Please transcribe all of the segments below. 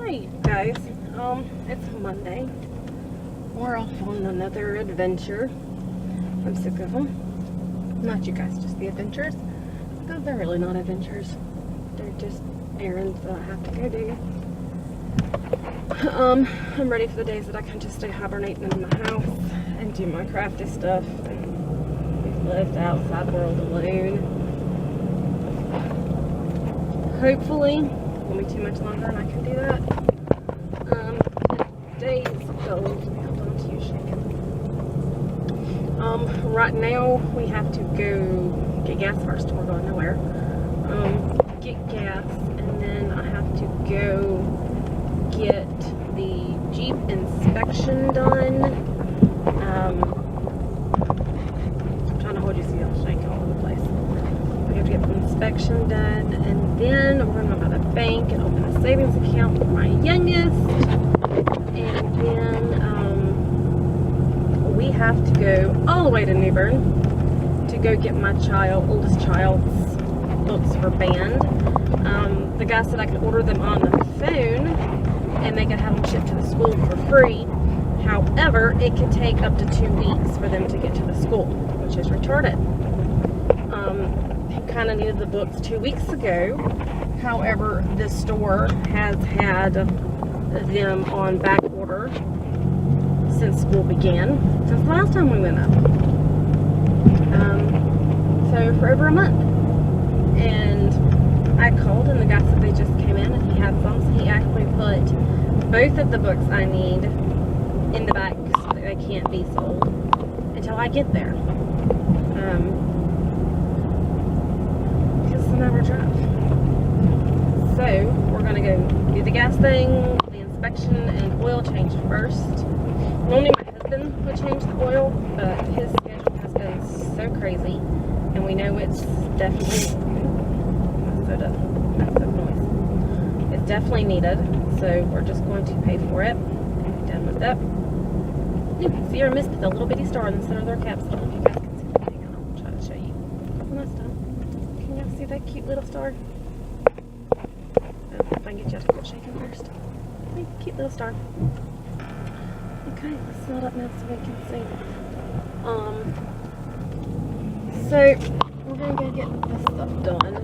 Alright guys, it's Monday. We're off on another adventure. I'm sick of them. Not you guys, just the adventures. Because they're really not adventures. They're just errands that I have to go do. I'm ready for the days that I can just stay hibernating in my house and do my crafty stuff. And we've lived outside world alone. Hopefully, it won't be too much longer and I can do that. Days go. Hold on to you, shaking. Right now we have to go get gas first. We're going nowhere. Get gas, and then I have to go get the Jeep inspection done. I'm trying to hold you so you don't shake all over the place. We have to get the inspection done, and then we're going to go to the bank and open a savings account for my youngest. And then we have to go all the way to New Bern to go get my oldest child's books for band. The guy said I could order them on the phone and they could have them shipped to the school for free. However, it could take up to 2 weeks for them to get to the school, which is retarded. He kind of needed the books 2 weeks ago. However, this store has had them on back order since school began, since the last time we went up. So for over a month. And I called and the guy said they just came in and he had some, so he actually put both of the books I need in the back so that they can't be sold until I get there. Because it's an hour drive. So we're gonna go do the gas thing, the inspection and oil change first. Normally my husband would change the oil, but his schedule has been so crazy, and we know it's definitely noise. It's definitely needed, so we're just going to pay for it and be done with it. You can see or missed the little bitty star in the center of their caps. I don't know if you guys can see it. Hang on, I'll try to show you. Come on, stop. Can y'all see that cute little star? If I can get you to quit shaking first. Cute little star. Okay, let's set up now so we can see. So we're gonna go get this stuff done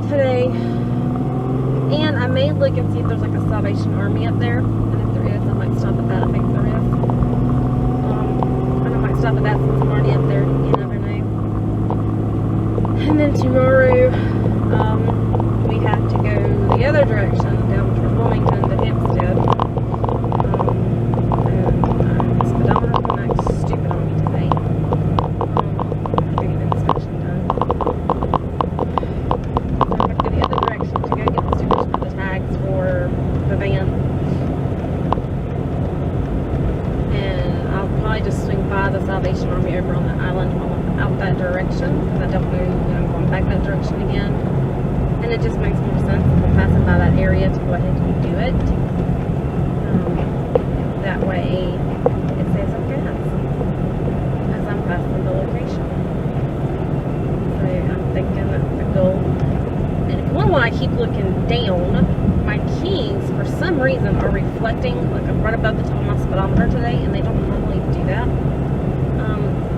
today, and I may look and see if there's like a Salvation Army up there, and if there is, I might stop at that. I think there is. And I might stop at that since I'm already up there. You never know. And then tomorrow, we have to go the other direction, down toward Wilmington to Hempstead. And the speedometer's been acting stupid on me today. Getting the inspection done. So I'm going to go the other direction to go get the stickers for the tags for the van. And I'll probably just swing by the Salvation Army over on the island while I'm out that direction, because I don't know when I'm going back that direction again. And it just makes more sense if we're passing by that area to go ahead and do it. That way it saves on gas as I'm passing the location. So I'm thinking that's the goal. And if you wonder why I keep looking down, my keys for some reason are reflecting like I'm right above the top of my speedometer today, and they don't normally do that.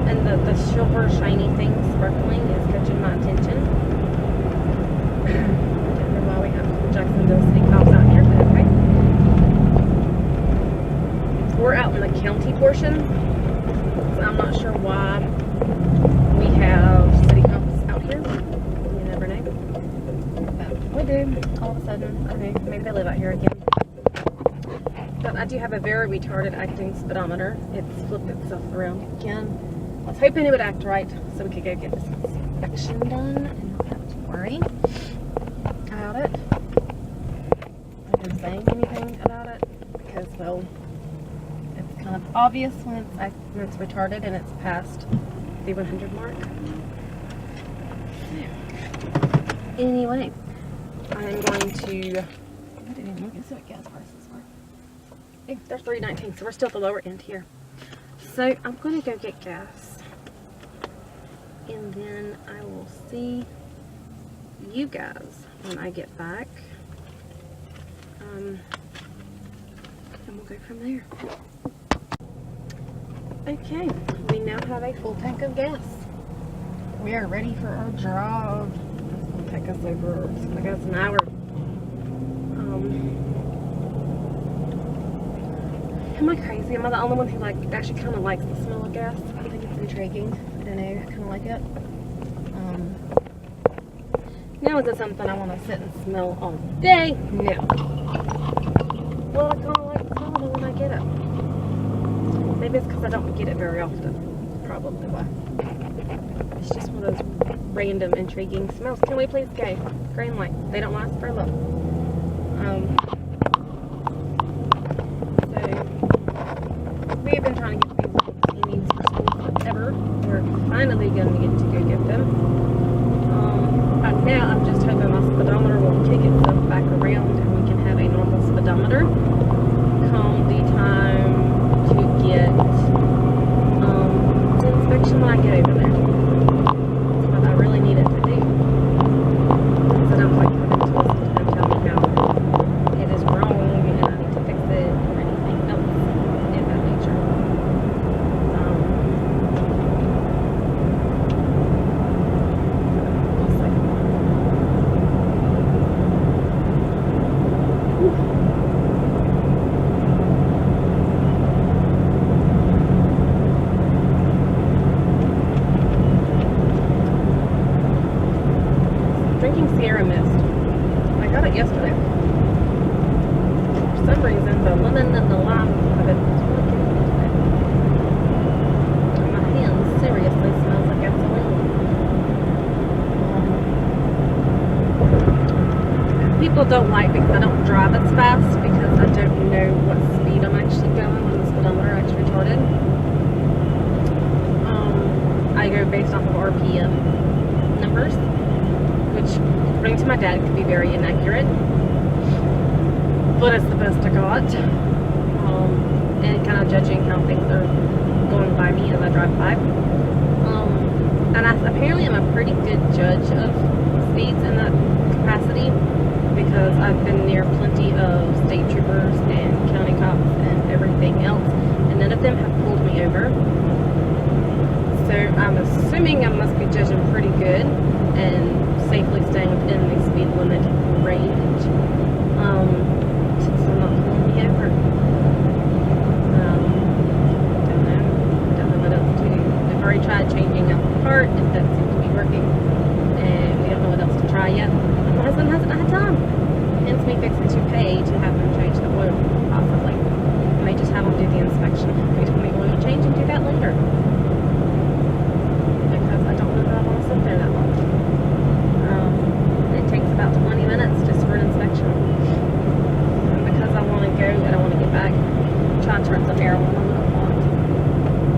And the silver shiny thing sparkling is catching my attention. I don't know why we have Jacksonville City cops out here, but okay. We're out in the county portion, so I'm not sure why we have city cops out here. You never know. But we do, all of a sudden. Okay, maybe they live out here again. But I do have a very retarded acting speedometer. It's flipped itself around again. I was hoping it would act right so we could go get this inspection done and not have to worry about it. I haven't been saying anything about it because, well, it's kind of obvious when it's retarded and it's past the 100 mark. Anyway, I'm going to. I didn't even look and see what gas prices were. Hey, they're $3.19, so we're still at the lower end here. So I'm going to go get gas, and then I will see you guys when I get back. And we'll go from there. Okay, we now have a full tank of gas. We are ready for our drive. It's gonna take us over, it's gonna take us an hour. Am I crazy? Am I the only one who actually kind of likes the smell of gas? I think it's intriguing. I don't know, I kind of like it. Now is it something I want to sit and smell all day? No. Well, I kind of like the smell of it when I get it. Maybe it's because I don't get it very often. Probably why. It's just one of those random, intriguing smells. Can we please go? Green light. They don't last very long. So, we have been trying to get these little teenies for school forever. We're finally going to get to go get them. Right now, I'm just hoping my speedometer will kick itself back around and we can have a normal speedometer come the time to get the inspection when I get over there. That's what I really need it to do. So I don't like put into us and tell me how it is wrong and I need to fix it or anything else in that nature. We'll see. Drinking Sierra Mist. I got it yesterday. For some reason, the lemon and the lime of it is really good today. My hands seriously smells like gasoline. People don't like because I don't drive as fast because I don't know what speed I'm actually going when the speedometer actually retarded. I go based off of RPM numbers, which, according to my dad, could be very inaccurate, but it's the best I got. And kind of judging how things are going by me as I drive by. And apparently I'm a pretty good judge of speeds in that capacity because I've been near plenty of state troopers and county cops and everything else, and none of them have pulled me over. So I'm assuming I must be judging pretty good and safely staying within the speed limit range, since they're not pulling me over. Don't know what else to do. We've already tried changing out the part, if that seems to be working, and we don't know what else to try yet. My husband hasn't had time, hence me fixing to pay to have them change the oil, possibly. I may just have them do the inspection. They told me oil change and do that later. Because I don't know that I want to sit there that long. It takes about 20 minutes just for an inspection. And because I want to go and I want to get back, I'm trying to turn some air on when I want.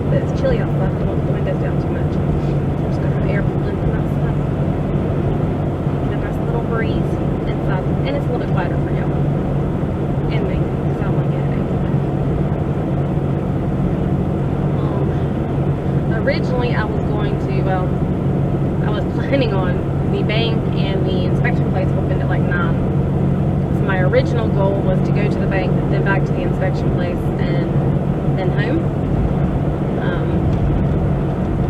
But it's chilly outside, I don't want the windows down too much. I'm just going to have air pulling from outside. Get a nice little breeze inside. And it's a little bit quieter for y'all. And me, because I want to get it out. Originally, I was going to, I was planning on the bank and the inspection place opened at like 9. So my original goal was to go to the bank, then back to the inspection place, and then home.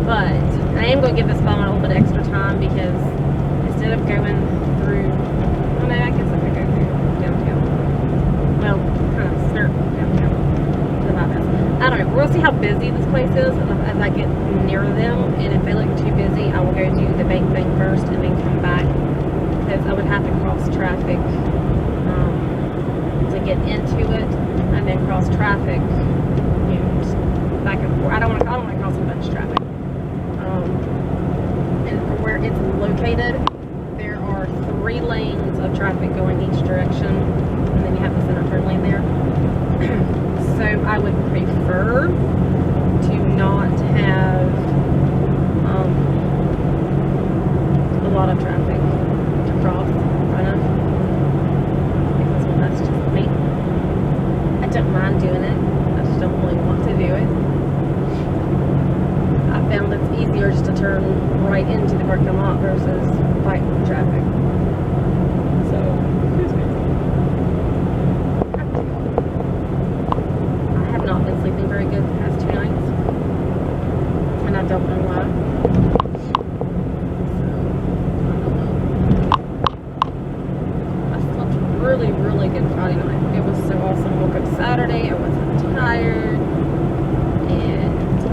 But I am going to give this phone a little bit extra time because instead of going through, well, no, I guess I could go through downtown. Well, kind of skirt downtown to the bypass. I don't know. We'll see how busy this place is as I get near them, and if they look too busy, I will go do the bank thing first and then come back, because I would have to cross traffic to get into it, and then cross traffic, you know, just back and forth. I don't want to cross a bunch of traffic. And from where it's located, there are 3 lanes of traffic going each direction, and then you have the center turn lane there. So I would prefer to not have a lot of traffic to cross in front of, because, well, that's just me. I don't mind doing it, I just don't really want to do it. I found it's easier just to turn right into the parking lot versus fighting traffic. So, excuse me. really, really good Friday night. It was so awesome. Woke up Saturday, I wasn't tired, and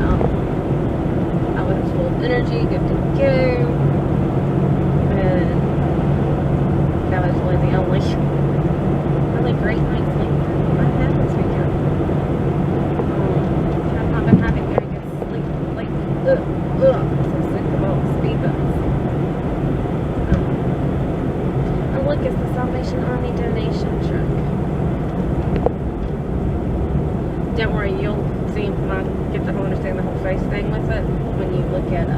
I was full of energy, good to go, and that was really the only really great night's sleep I've had this weekend. I've not been having very good sleep lately. I'm so sick of all the speed bumps. Oh look, it's the Salvation Army donation truck. Don't worry, you'll see when I get the whole understand the whole face thing with it. When you look at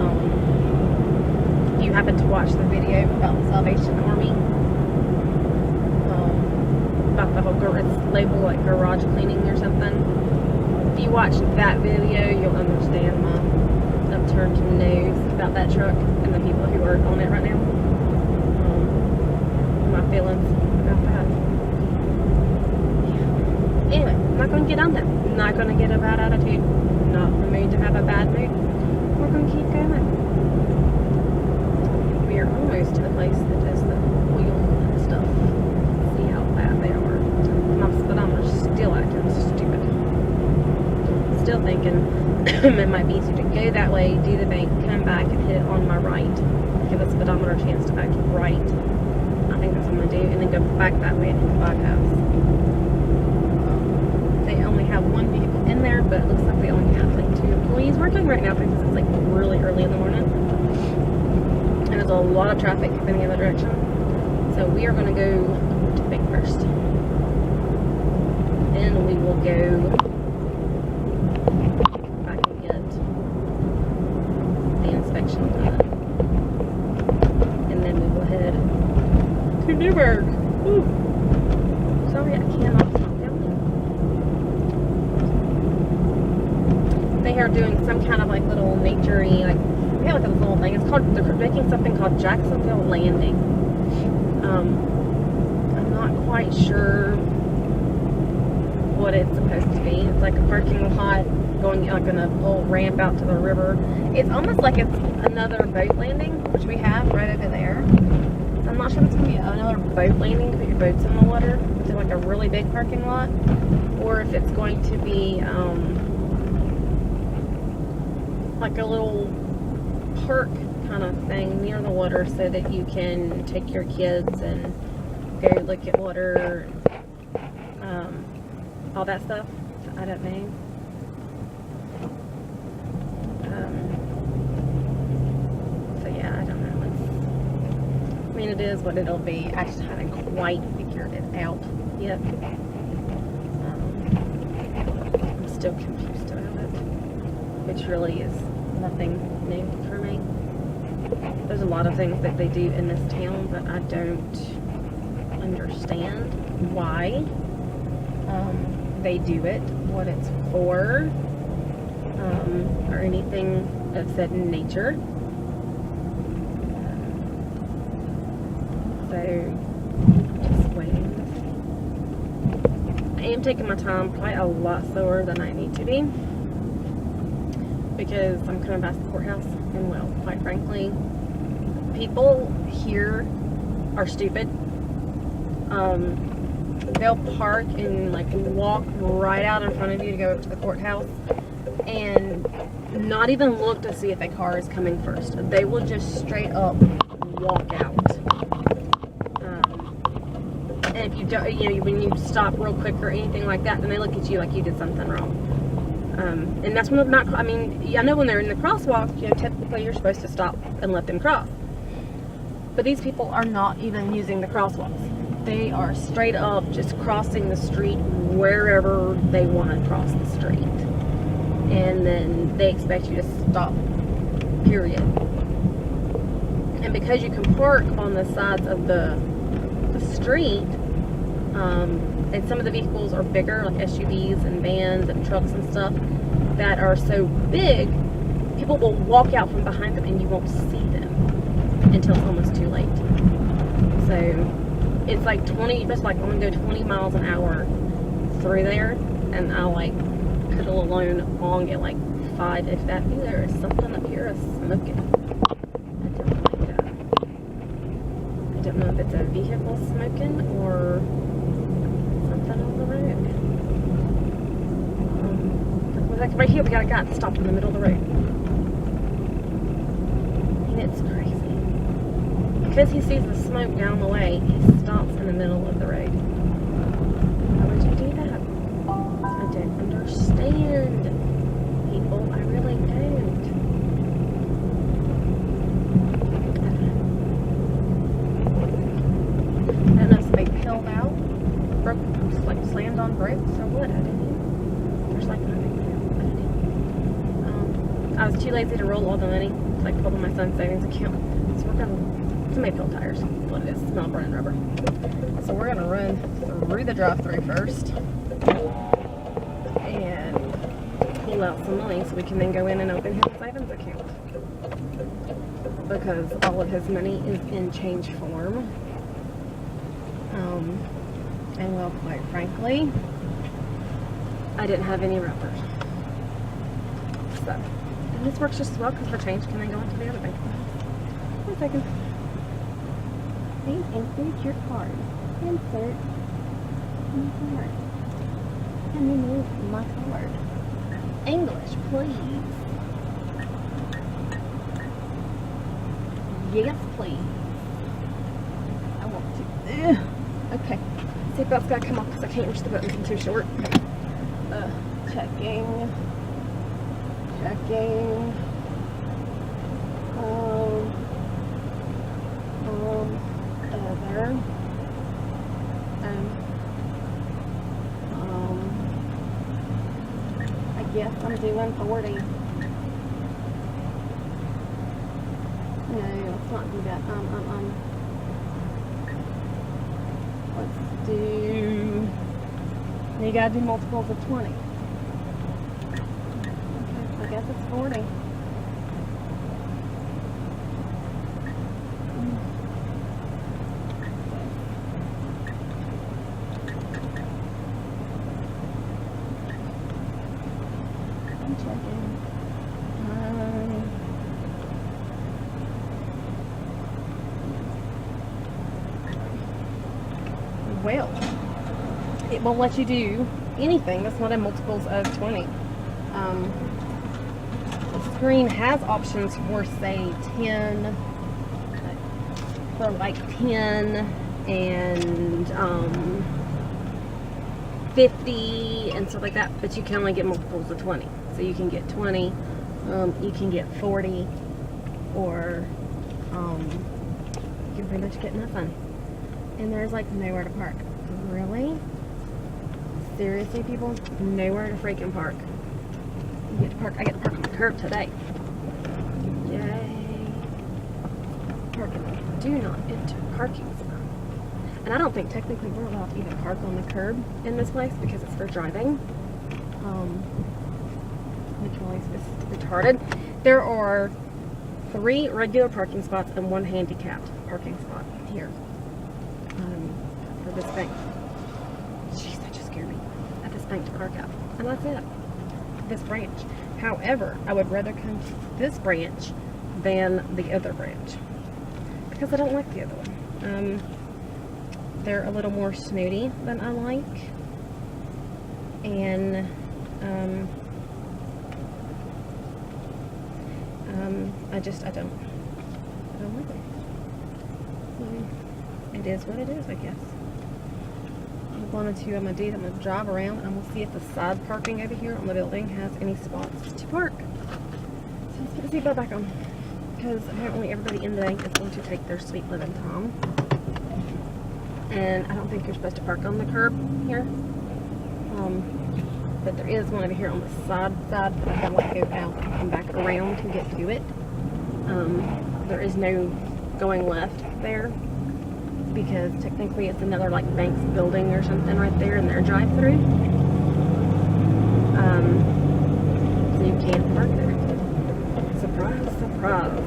if you happen to watch the video about the Salvation Army, about the whole it's labeled like garage cleaning or something. If you watch that video, you'll understand my upturned nose about that truck and the people who are on it right now. My feelings about that. Yeah. Anyway, I'm not going to get on that. I'm not going to get a bad attitude. I'm not in the mood to have a bad mood. We're going to keep going. We are almost to the place that does the oil and stuff. See how bad they are. My speedometer's still acting stupid. Still thinking it might be easier to go that way, do the bank, come back and hit it on my right. Give the speedometer a chance to act right. I think that's what I'm going to do. And then go back that way and hit the bypass. They only have one vehicle in there, but it looks like they only have like 2 employees working right now because it's like really early in the morning. And there's a lot of traffic in the other direction. So we are going to go to the bank first. Then we will go back and get the inspection done. And then we will head to Newburgh. Woo. Sorry, I cannot stop filming. They are doing some kind of like little nature-y, like, we have like this little thing. It's called, they're making something called Jacksonville Landing. I'm not quite sure what it's supposed to be. It's like a parking lot going like on a little ramp out to the river. It's almost like it's another boat landing, which we have right over there. I'm not sure if it's going to be another boat landing to put your boats in the water. It's like a really big parking lot. Or if it's going to be like a little park kind of thing near the water so that you can take your kids and go look at water, all that stuff. I don't know. So yeah, I don't know. I mean, it is what it'll be. I just haven't quite figured it out yet. I'm still confused about it, which really is nothing new for me. There's a lot of things that they do in this town, but I don't understand why they do it, what it's for, or anything of said nature. So, just waiting. I am taking my time quite a lot slower than I need to be, because I'm coming past the courthouse, and well, quite frankly, people here are stupid. They'll park and like walk right out in front of you to go to the courthouse and not even look to see if a car is coming first. They will just straight up walk out. And if you don't, when you stop real quick or anything like that, then they look at you like you did something wrong. And that's when they're not, I know when they're in the crosswalk, typically you're supposed to stop and let them cross. But these people are not even using the crosswalks. They are straight up just crossing the street wherever they want to cross the street. And then they expect you to stop, period. And because you can park on the sides of the street, and some of the vehicles are bigger, like SUVs and vans and trucks and stuff that are so big, people will walk out from behind them and you won't see them until it's almost too late. So it's like I'm gonna go 20 miles an hour through there, and I'll like cuddle alone along at like 5 if that. Ooh, there is something up here smoking. I don't like that. I don't know if it's a vehicle smoking or something on the road. Like right here, we got a guy stopped in the middle of the road. And it's crazy. Because he sees the smoke down the way, he stops in the middle of the road. Why would you do that? I don't understand. People, I really don't. I don't know if somebody peeled out, broke, just like slammed on brakes or what, I don't know. There's like no big deal. I was too lazy to roll all the money, so I pulled on my son's savings account. So we're gonna, somebody fill tires, that's what it is, smell burning rubber. So we're gonna run through the drive-thru first and pull out some money so we can then go in and open his savings account. Because all of his money is in change form. And well, quite frankly, I didn't have any rubbers. So, and this works just as well because for change can then go into the other bank. Wait a second. Please insert your card. Insert my card. And remove my card. English, please. Yes, please. I want to. Ugh. Okay. Seatbelt's gotta come off because I can't reach the buttons. I'm too short. Checking. Checking. Other. I guess I'm doing 40. No, let's not do that. Let's do. You gotta do multiples of 20. Okay, I guess it's 40. I'm checking. Well, it won't let you do anything that's not in multiples of 20. The screen has options for, say, 10, for like 10 and 50 and stuff like that, but you can only get multiples of 20. So you can get 20, you can get 40, or you can pretty much get nothing. And there's like nowhere to park. Really? Seriously, people? Nowhere to freaking park. You get to park. I get to park on the curb today. Yay. Parking. Do not enter parking spot. And I don't think technically we're allowed to even park on the curb in this place because it's for driving. Which is retarded. There are 3 regular parking spots and 1 handicapped parking spot here. For this bank. Jeez, that just scared me. At this bank to park at. And that's it. This branch. However, I would rather come to this branch than the other branch. Because I don't like the other one. They're a little more snooty than I like. And, I don't like it. So, it is what it is, I guess. I'm going to drive around and I'm going to see if the side parking over here on the building has any spots to park. So let's put the seatbelt back on. Because apparently everybody in the bank is going to take their sweet living time. And I don't think you're supposed to park on the curb here. But there is one over here on the side that I can like go out and come back around to get to it. There is no going left there. Because technically it's another like bank's building or something right there in their drive-thru. So you can't park there. Surprise, surprise.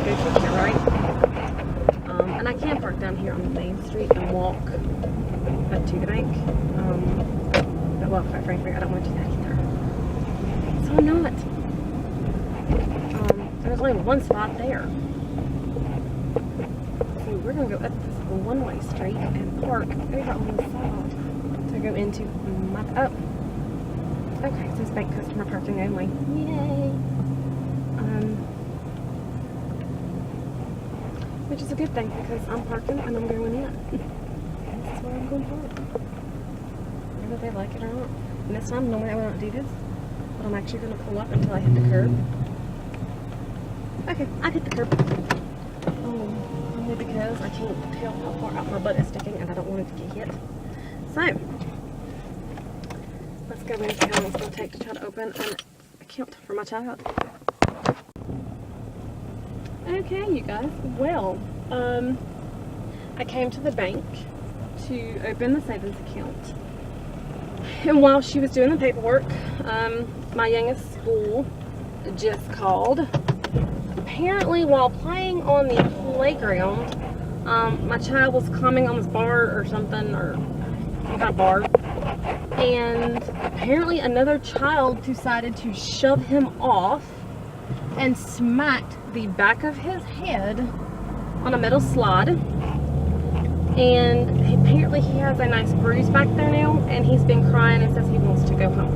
Go figure, right? And I can park down here on the main street and walk up to the bank. But well, quite frankly, I don't want to do that either. So I'm not. There's only one spot there. So we're gonna go up this one-way street and park over on the side to go into my, oh. Okay, so it's bank customer parking only. Yay! Which is a good thing because I'm parking and I'm going in. This is where I'm going to park. Whether they like it or not. And this time, normally I wouldn't do this, but I'm actually going to pull up until I hit the curb. Okay, I hit the curb. Only because I can't tell how far out my butt is sticking and I don't want it to get hit. So, let's go and see how long it's going to take to try to open an account for my child. Okay, you guys. Well, I came to the bank to open the savings account. And while she was doing the paperwork, my youngest school just called. Apparently, while playing on the playground, my child was climbing on this bar or something, or some kind of bar. And apparently another child decided to shove him off and smacked the back of his head on a metal slide. And apparently he has a nice bruise back there now, and he's been crying and says he wants to go home.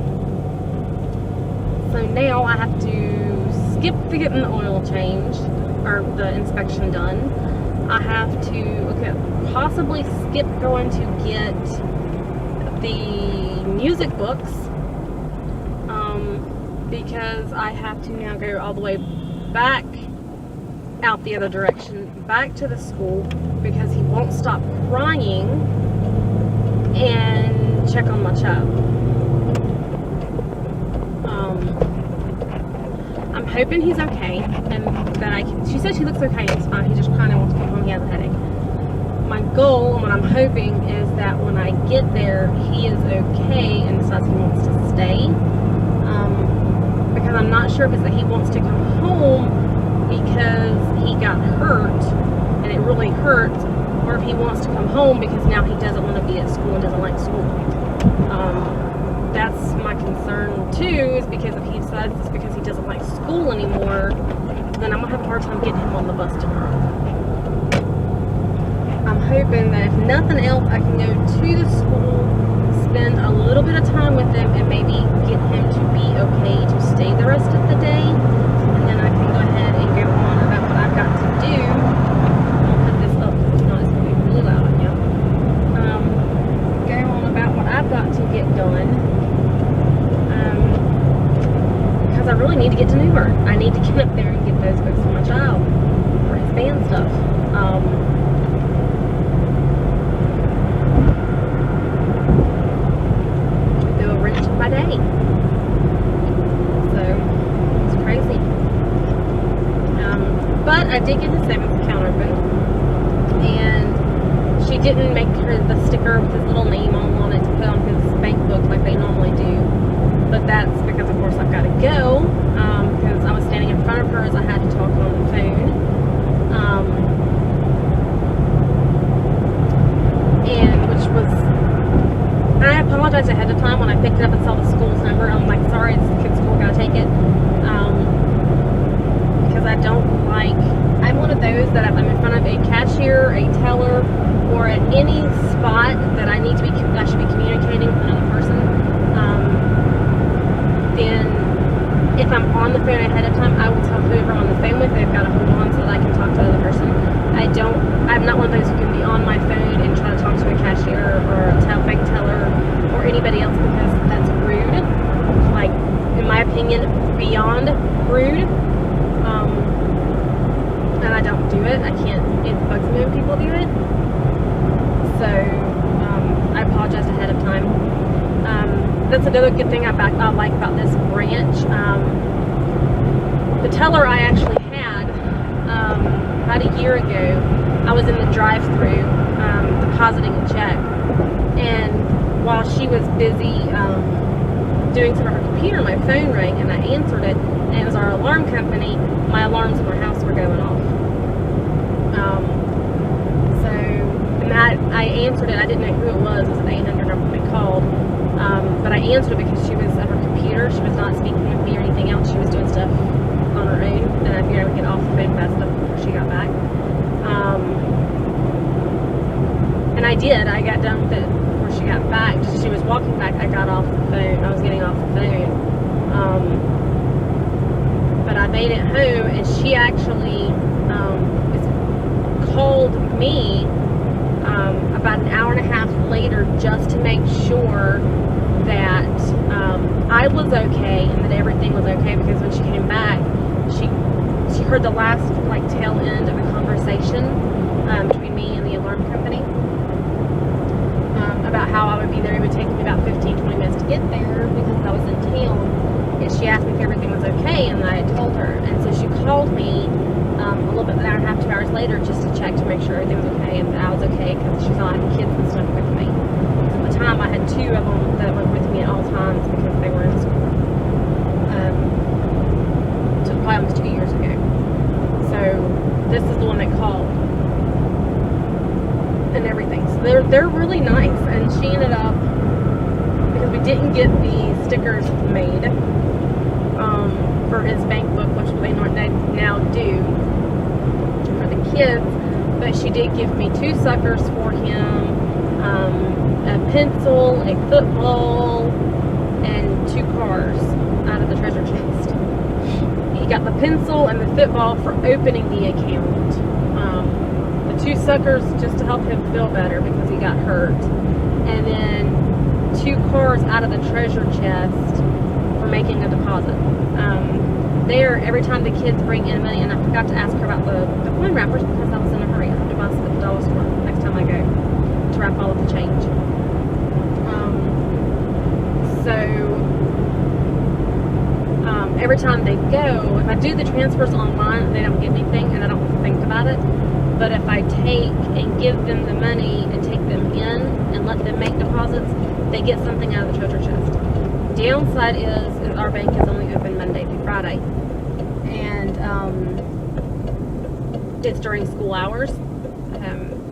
So now I have to skip to getting the oil changed, or the inspection done. I have to possibly skip going to get the music books, because I have to now go all the way back out the other direction, back to the school, because he won't stop crying, and check on my child. I'm hoping he's okay, and that she said she looks okay, it's fine, he just kind of wants to come home, he has a headache. My goal, and what I'm hoping, is that when I get there, he is okay and decides he wants to stay. Because I'm not sure if it's that he wants to come home because he got hurt and it really hurt, or if he wants to come home because now he doesn't want to be at school and doesn't like school. That's my concern too, is because if he decides it's because he doesn't like school anymore, then I'm going to have a hard time getting him on the bus tomorrow. I'm hoping that if nothing else, I can go to the school, spend a little bit of time with him, and maybe get him to be okay to stay the rest of the day, and then I can go ahead and go on about what I've got to do. I'll put this up because it's not, it's going to be really loud on you. Go on about what I've got to get done, because I really need to get to Newburgh. I need to get up there and get those books for my child, for his band stuff. My day. So it's crazy. But I did get his savings account open, and she didn't make the sticker with his little name on it to put on his bank book like they normally do. But that's because, of course, I've got to go, because I was standing in front of her as I had to talk on the phone. And which was, I apologized ahead of time when I picked it up and saw the school's number. I'm like, sorry, it's the kid's school, gotta take it. Because I don't like, I'm one of those that if I'm in front of a cashier, a teller, or at any spot that I need to be, I should be communicating with another person, then if I'm on the phone ahead of time, I will tell whoever I'm on the phone with they've got to hold on so that I can talk to the other person. I'm not one of those who can be on my phone and try to talk to a cashier or a bank teller or anybody else, because that's rude. Like, in my opinion, beyond rude. And I don't do it. I can't, it bugs me when people do it. So, I apologize ahead of time. That's another good thing I like about this branch. The teller I actually had, about a year ago, I was in the drive-thru depositing a check, and while she was busy doing some of her computer, my phone rang and I answered it, and it was our alarm company. My alarms in our house were going off. I answered it. I didn't know who it was. It was an 800 number we called. But I answered it because she was at her computer. She was not speaking with me or anything else. She was doing stuff on her own. And I figured I would get off the phone fast enough before she got back. I did. I got done with it before she got back. She was walking back. I got off the phone. I was getting off the phone. But I made it home, and she actually called me about an hour and a half later just to make sure that I was okay and that everything was okay, because when she came back, she heard the last tail end of a conversation between me and the alarm company about how I would be there. It would take me about 15-20 minutes to get there because I was in town, and she asked me if everything was okay, and I told her. And so she called me a little bit, an hour and a half, 2 hours later, just to check to make sure everything was okay and that I was okay, because she saw I had kids and stuff with me. At the time, I had 2 of them that went with me at all times because they were in school. So probably almost 2 years ago. So this is the one that called and everything. So they're really nice, and she ended up, because we didn't get the stickers made for his bank book, which they now do for the kids, but she did give me 2 suckers for him, a pencil, a football, and 2 cars out of the treasure chest. He got the pencil and the football for opening the account. The 2 suckers just to help him feel better because he got hurt. And then 2 cars out of the treasure chest for making a deposit. Every time the kids bring in money, and I forgot to ask her about the coin wrappers because I was in a hurry. I have to buy some at the dollar store next time I go to wrap all of the change. Every time they go, if I do the transfers online, they don't get anything, and I don't think about it. But if I take and give them the money and take them in and let them make deposits, they get something out of the treasure chest. Downside is our bank is only open Monday through Friday, and it's during school hours.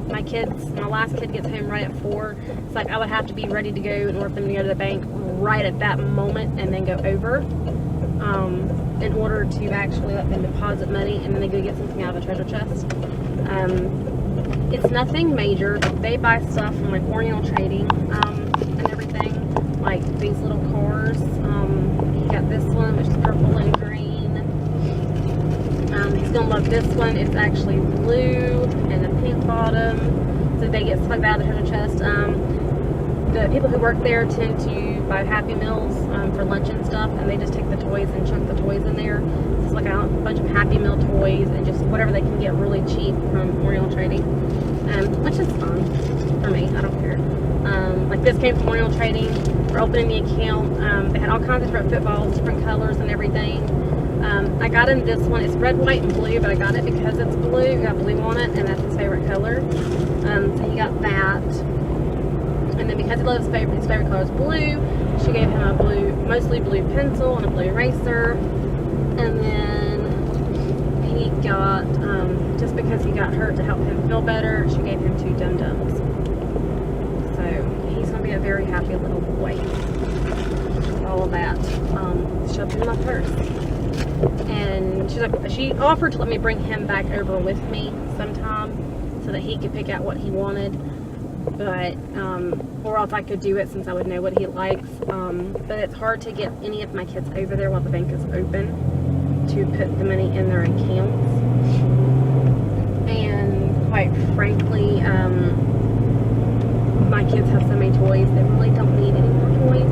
My last kid gets home right at 4. It's like I would have to be ready to go in order for them to go to the bank right at that moment and then go over in order to actually let them deposit money, and then they go get something out of the treasure chest. It's nothing major. They buy stuff from Oriental Trading and everything, like these little cars. He got this one, which is purple and green. He's gonna love this one. It's actually blue and a pink bottom. So they get stuff like that out of the treasure chest. The people who work there tend to buy Happy Meals for lunch and stuff, and they just take the toys and chunk the toys in there. So it's like a bunch of Happy Meal toys and just whatever they can get really cheap from Oriental Trading, which is fun for me. I don't care. Like this came from Oriental Trading. We're opening the account. They had all kinds of different footballs, different colors and everything. I got him this one. It's red, white, and blue, but I got it because it's blue. It got blue on it, and that's his favorite color. So he got that. And then because he loves his favorite color is blue, she gave him a mostly blue pencil and a blue eraser. And then he got, just because he got hurt to help him feel better, she gave him 2 Dum-Dums. So he's going to be a very happy little boy. All of that shoved in my purse. And she offered to let me bring him back over with me sometime so that he could pick out what he wanted. But or else I could do it since I would know what he likes. But it's hard to get any of my kids over there while the bank is open to put the money in their accounts. And quite frankly, my kids have so many toys, they really don't need any more toys.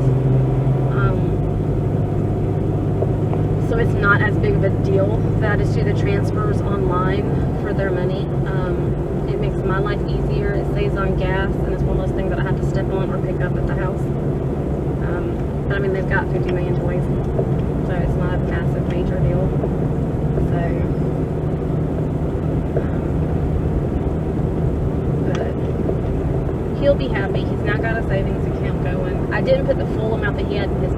So it's not as big of a deal that I just do the transfers online for their money. It makes my life easier. It saves on gas, and it's one of those things that I have to step on or pick up at the house. But I mean, they've got 50 million toys, so it's not a massive major deal. So, but he'll be happy. He's now got a savings account going. I didn't put the full amount that he had in his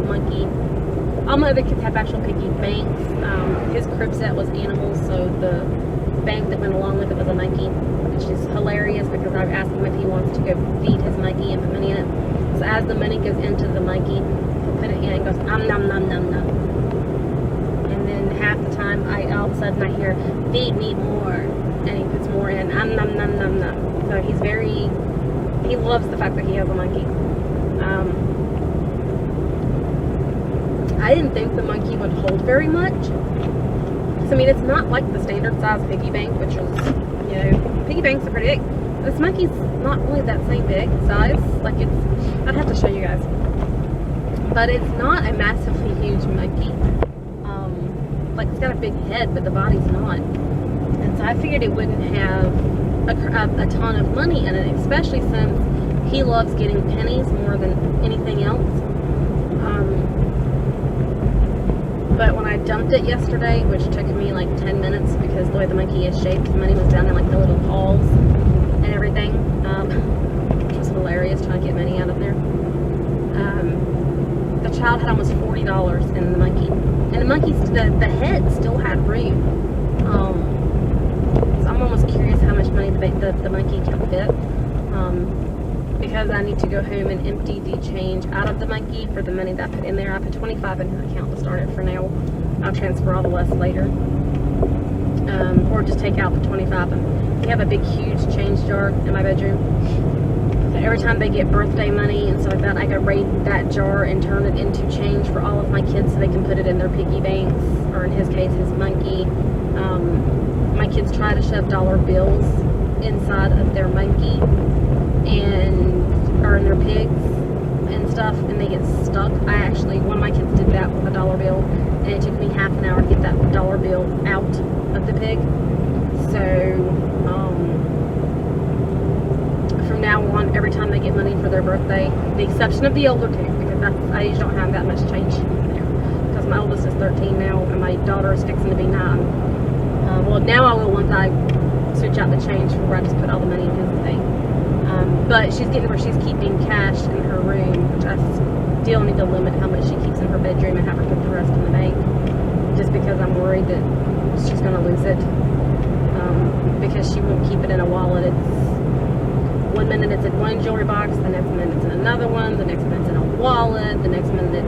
monkey. All my other kids have actual piggy banks. His crib set was animals, so the bank that went along with it was a monkey, which is hilarious because I've asked him if he wants to go feed his monkey and put money in it. So as the money goes into the monkey, he'll put it in and goes nom nom nom nom nom. And then half the time, all of a sudden I hear, feed me more. and he puts more in. Nom, nom, nom, nom, nom. So he loves the fact that he has a monkey. I didn't think the monkey would hold very much. So, I mean, it's not like the standard size piggy bank, which is, piggy banks are pretty big. This monkey's not really that same big size. Like, I'd have to show you guys. But it's not a massively huge monkey. Like, it's got a big head, but the body's not. And so I figured it wouldn't have a ton of money in it, especially since he loves getting pennies more than anything else. But when I dumped it yesterday, which took me like 10 minutes because the way the monkey is shaped, the money was down in like the little paws and everything. Which was hilarious, trying to get money out of there. The child had almost $40 in the monkey. And the monkey's, the head still had room. So I'm almost curious how much money the monkey can fit. Because I need to go home and empty the change out of the monkey for the money that I put in there. I put 25 in his account to start it for now. I'll transfer all the rest later. Or just take out the 25. We have a big, huge change jar in my bedroom. So every time they get birthday money and stuff like that, I go raid that jar and turn it into change for all of my kids so they can put it in their piggy banks, or in his case, his monkey. My kids try to shove dollar bills inside of their monkey or in their pigs and stuff, and they get stuck. One of my kids did that with a dollar bill, and it took me half an hour to get that dollar bill out of the pig. So from now on, every time they get money for their birthday, the exception of the older two, because I usually don't have that much change there, because my oldest is 13 now, and my daughter is fixing to be 9. Well, now I will once I switch out the change for where I just put all the money in his thing. But she's getting where she's keeping cash in her room, which I still need to limit how much she keeps in her bedroom and have her put the rest in the bank, just because I'm worried that she's going to lose it, because she won't keep it in a wallet. It's one minute it's in one jewelry box, the next minute it's in another one, the next minute it's in a wallet, the next minute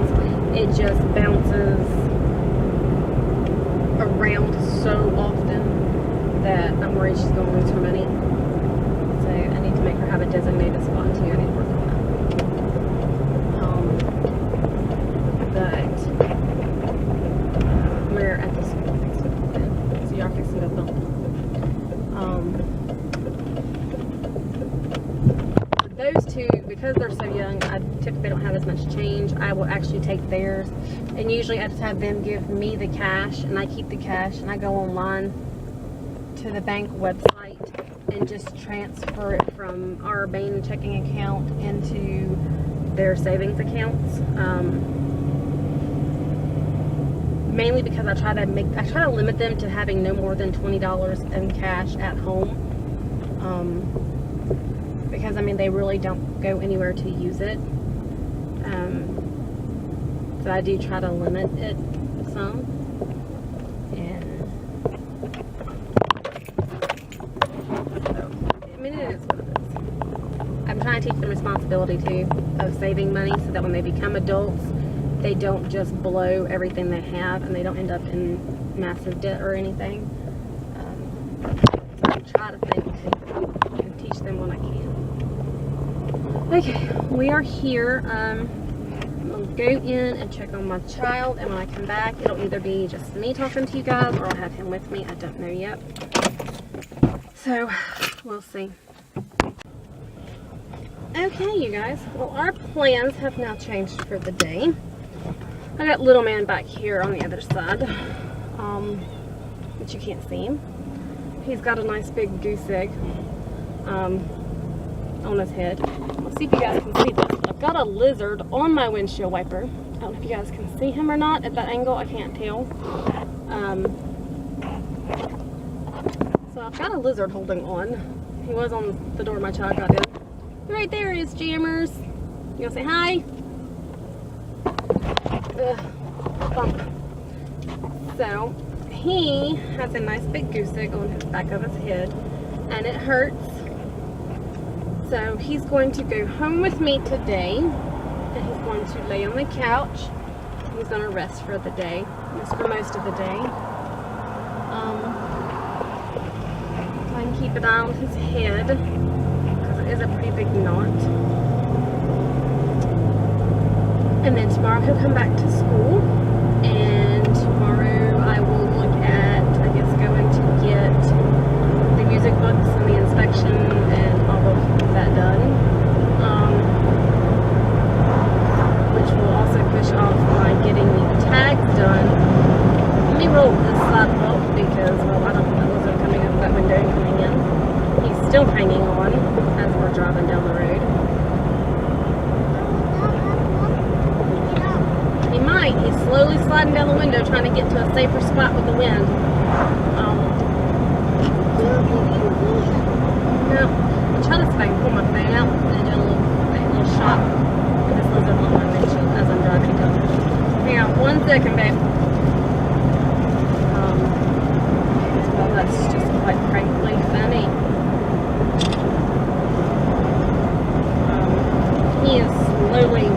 it just bounces around so often that I'm worried she's going to lose her money. So I need to make her have a designated spot too. I need to work on that. But we're at the school, so y'all fixing to film. Those two, because they're so young, I typically don't have as much change. I will actually take theirs, and usually I just have them give me the cash, and I keep the cash, and I go online to the bank website and just transfer it from our main checking account into their savings accounts. Mainly because I try to limit them to having no more than $20 in cash at home. Because I mean, they really don't go anywhere to use it. So I do try to limit it some. It is what it is. I'm trying to teach them responsibility too of saving money, so that when they become adults, they don't just blow everything they have and they don't end up in massive debt or anything. So I try to think and teach them when I can. Okay, we are here. I'm gonna go in and check on my child, and when I come back, it'll either be just me talking to you guys or I'll have him with me. I don't know yet. So we'll see. Okay, you guys. Well, our plans have now changed for the day. I got little man back here on the other side, but you can't see him. He's got a nice big goose egg on his head. Let's see if you guys can see this. I've got a lizard on my windshield wiper. I don't know if you guys can see him or not at that angle. I can't tell. So I've got a lizard holding on. He was on the door my child got in. Right there is Jammers. You wanna say hi? Bump. So he has a nice big goose egg on his back of his head, and it hurts. So he's going to go home with me today, and he's going to lay on the couch. He's gonna rest for the day, just for most of the day. keep an eye on his head because it is a pretty big knot. And then tomorrow he'll come back to school, and tomorrow I will look at, I guess, going to get the music books and the inspection and all of that done, which will also push off my getting the tags done. Let me roll this side up because, well, I don't know those are coming up that window and coming in. He's still hanging on as we're driving down the road. He might. He's slowly sliding down the window trying to get to a safer spot with the wind. No, I'll try to see if I can pull my phone out and do a little shot of this lizard on my windshield as I'm driving down. Hang on 1 second, babe. Well, that's just quite frankly funny. He is slowly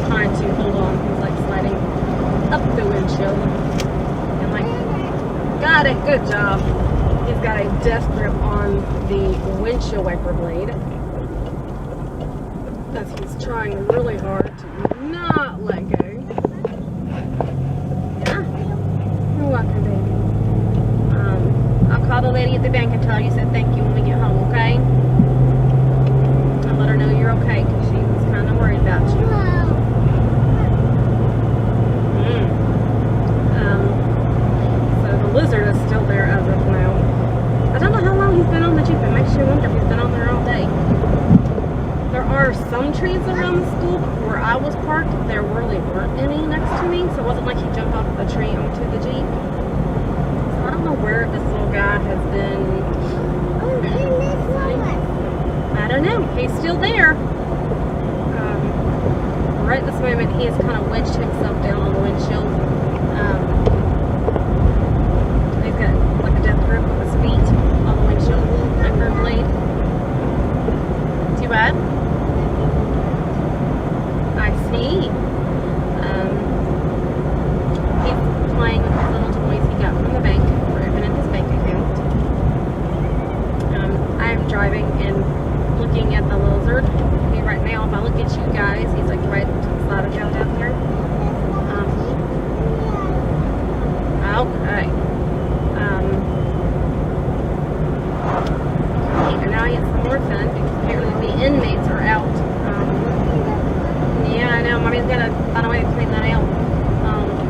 trying to hold on. He's like sliding up the windshield. And like, got it, good job. He's got a death grip on the windshield wiper blade. As he's trying really hard to not let go. Yeah? You're welcome, baby. I'll call the lady at the bank and tell her you said thank you when we get home, okay? I'll let her know you're okay because she was kind of worried about you. So the lizard is still there as of now. I don't know how long he's been on the Jeep. It makes you wonder if he's been on there all day. There are some trees around the school, but where I was parked, there really weren't any next to me, so it wasn't like he jumped off the tree onto the Jeep. So I don't know where this little guy has been. I don't know. He's still there. Right this moment, he has kind of wedged himself down on the windshield. He's got like a death grip with his feet on the windshield, wiper blade. Too bad. I see. He's playing with his little toys he got from the bank for opening his bank account. I am driving and looking at the lizard. Right now, if I look at you guys, he's like right to the side of down there. Okay. And now he has some more fun because apparently the inmates are out. Yeah, I know. Mommy's got to find a way to clean that out.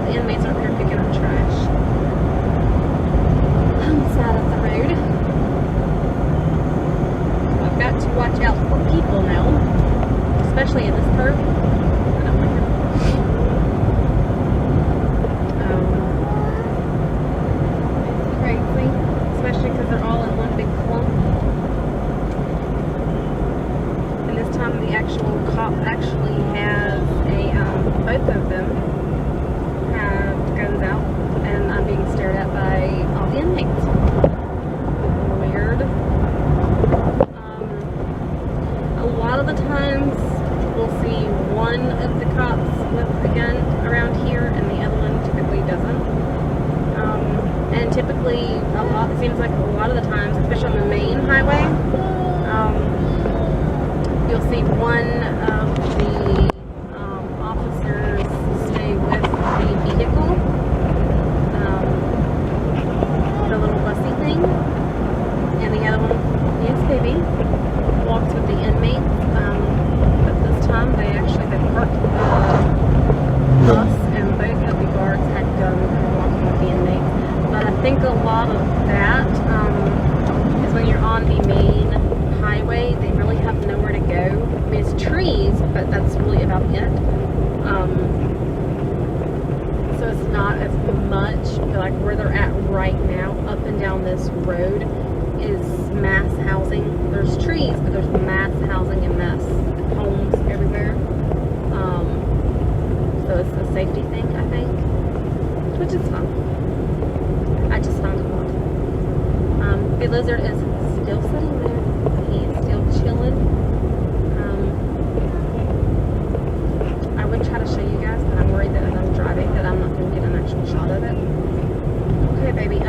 The inmates are up here picking up trash on the side of the road. I've got to watch out for people now, especially in this curve. I don't like it. It's crazy, especially because they're all in one big clump. And this time the actual cop actually has both of them have guns out, and I'm being stared at by all the inmates. Weird. A lot of the times we'll see one of the cops with a gun around here and the other one typically doesn't. And typically, it seems like a lot of the times, especially on the main highway, you'll see one of the officers stay with the vehicle, the little bussy thing, and the other one, yes baby, walks with the inmates. But this time they actually had parked the bus, and both of the guards had guns and were walking with the inmates. But I think a lot of that is when you're on the main highway, they really have nowhere to go. I mean, it's trees, but that's really about it. So it's not as much, like where they're at right now, up and down this road is mass housing. There's trees, but there's mass housing and mass homes everywhere. So it's a safety thing, I think, which is fun. I just found it odd. The lizard is still sitting there. He is still chilling. I would try to show you guys, but I'm worried that as I'm driving that I'm not going to get an actual shot of it. Okay, baby.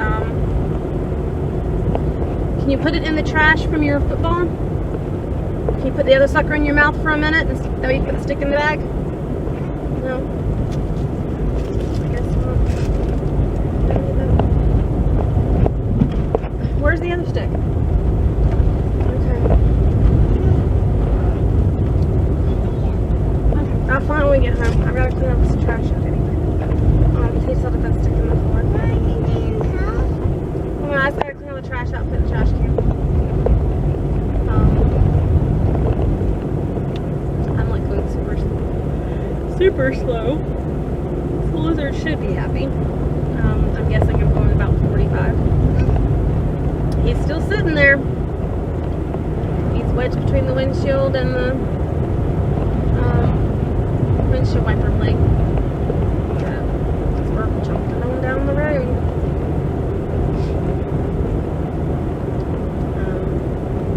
Can you put it in the trash from your football? Can you put the other sucker in your mouth for a minute and that way you put the stick in the bag? No? I guess not. Where's the other stick? Okay. I'll find when we get home. I've got to clean up this trash up anyway. He still put that stick in the floor. Well, I just got to clean all the trash out and put in the trash can. I'm like going super slow. The lizard should be happy. I'm guessing I'm going about 45. He's still sitting there. He's wedged between the windshield and the windshield wiper blade. We're jumping on down the road.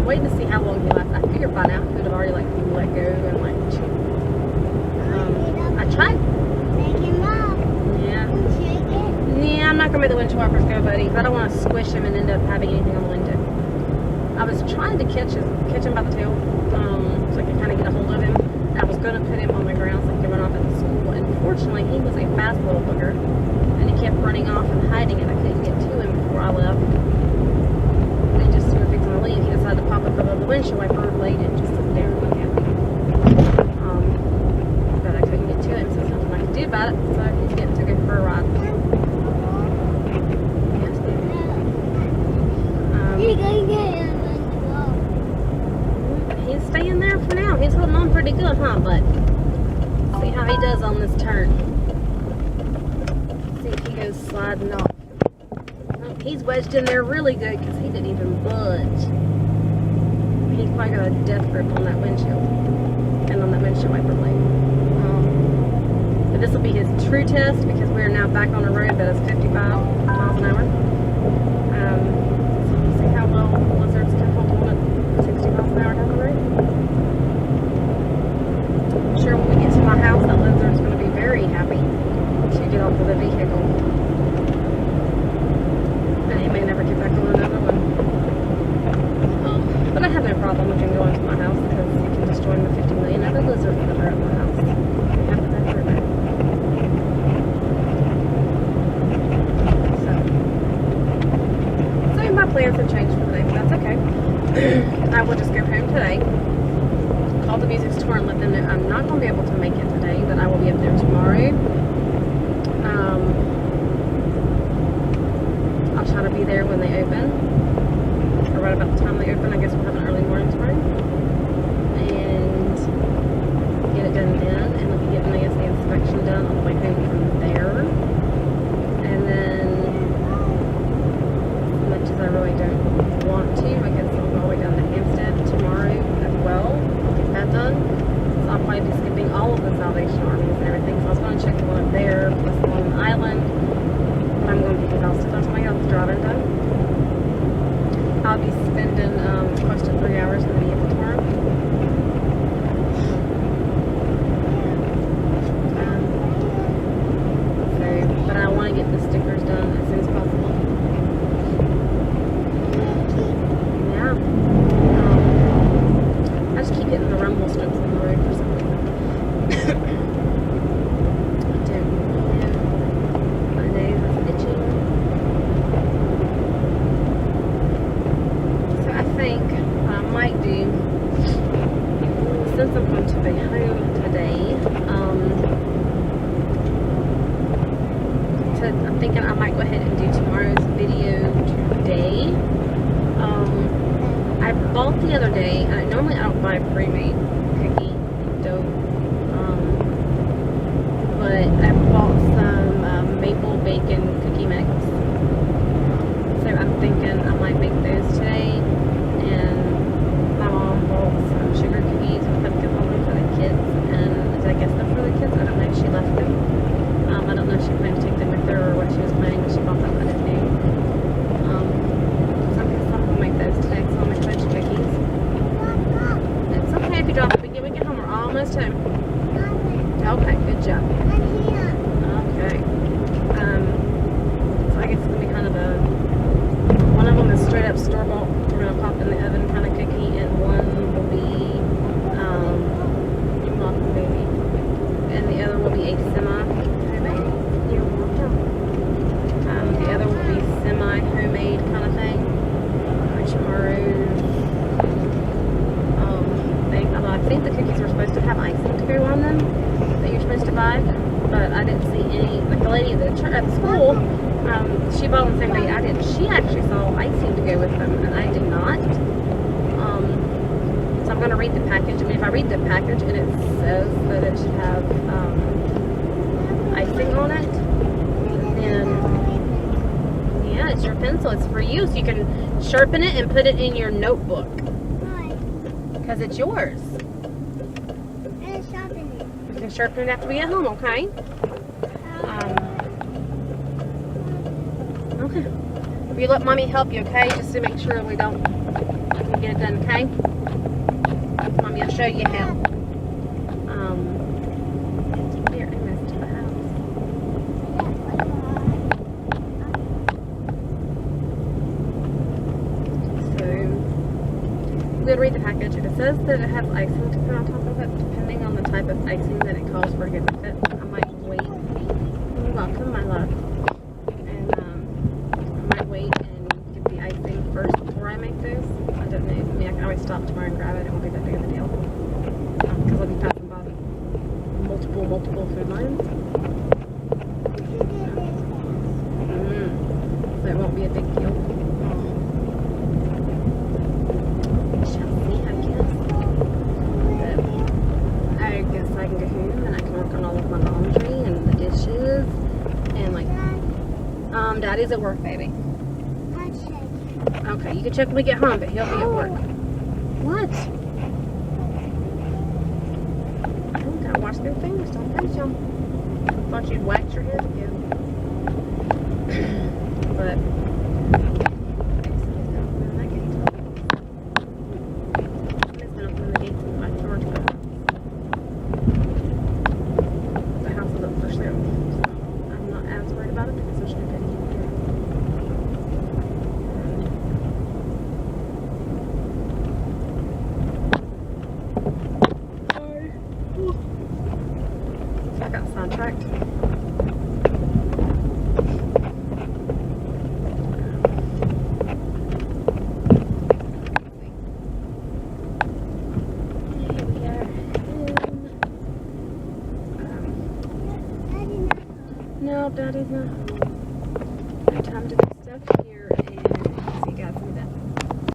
Waiting to see how long he lasts. I figured by now he would have already like let go and like I tried. Yeah. Yeah, I'm not gonna make the windshield wipers go, buddy, because I don't want to squish him and end up having anything on the window. I was trying to catch him by the tail, so I could kind of get a hold of him. I was gonna put him on the ground so he could run off at the school. Unfortunately, he was a fast little booger, and he kept running off and hiding, and I couldn't get to him before I left. And just as we were fixing to leave, he decided to pop up above the windshield wiper blade and just sit there and look at me. But I couldn't get to him, so there's nothing I could do about it. So he's getting to go for a ride. Yes, baby. He's staying there for now. He's holding on pretty good, huh, bud? See how he does on this turn. See if he goes sliding off. Oh, he's wedged in there really good because he didn't even budge. He's probably got a death grip on that windshield and on that windshield wiper blade. But this will be his true test because we are now back on a road that is 55 miles an hour. So we'll see how well lizards can hold on at 60 miles an hour down the road. I'm sure when we get to my house, that lizard's going to be very happy to get off of the vehicle. And he may never get back on another one. But I have no problem with him going to my house because he can just join the 50 million other lizards that are at my house. Have to that for that. So my plans have changed for the day, but that's okay. I will just go home today. Call the music store and let them know I'm not going to be able to make it today, that I will be up there tomorrow. I'll try to be there when they open, or right about the time they open. I guess we'll have an early morning tomorrow, and get it done then, and they'll be giving us the inspection done on the way home from there. And then, as much as I really don't want to, I guess I'll go all the way down to Hampstead tomorrow as well. That done. So I'll probably be skipping all of the Salvation Armies and everything. So I was going to check the one up there, plus the one on the island. But I'm going to be exhausted until I get all the driving done. I'll be spending close to 3 hours in the vehicle tomorrow. But I want to get the stickers done as soon as possible. Yeah. I just keep getting the rumble strips on the road for some reason. I don't know. My nose is itching. So I think what I might do, since I'm going to be home today, I'm thinking I might go ahead and do tomorrow's video today. I bought the other day, normally I don't buy pre-made cookie dough, but I bought some maple bacon cookie mix. So I'm thinking I might make those today, and my mom bought some sugar cookies with pumpkin on them for the kids, and did I guess them for the kids? I don't know if she left them. I don't know if she planned to take them with her or what she was planning, but she bought them, I didn't know. So I'm going to make those today, so I'll make those cookies. It's okay if you drop it, but when we get home, we're almost home. Okay, good job. Okay. So I guess it's going to be kind of one of them is straight up store-bought. We're going to cookies were supposed to have icing to go on them that you're supposed to buy, but I didn't see any. Like the lady at the school, she bought them the same way I did. She actually saw icing to go with them, and I did not. So I'm going to read the package. I mean, if I read the package and it says that it should have icing on it, then yeah, it's your pencil. It's for you, so you can sharpen it and put it in your notebook. Because it's yours. You can sharpen it after we get home, okay? Okay. Will you let mommy help you, okay? Just to make sure we don't get it done, okay? Mommy, I'll show you how. Here, I missed the house. So, I'm going to read the package. If it says that it has icing to put on top of it, depending on the type of icing that it calls for to go with it, I might wait. You're welcome, my love. And I might wait and get the icing first before I make those. I don't know. I mean, I can always stop tomorrow and grab it. It won't be that big of a deal. Because I'll be passing by multiple food lines. So it won't be a big deal. I guess I can go home and I can work on all of my laundry and the dishes and like Daddy's at work, baby. Okay, you can check when we get home, but he'll be at work. What? Oh, gotta wash their fingers, don't touch them. Thought you'd wax your head again. But I got sidetracked. No, Daddy's not. No time to do stuff here.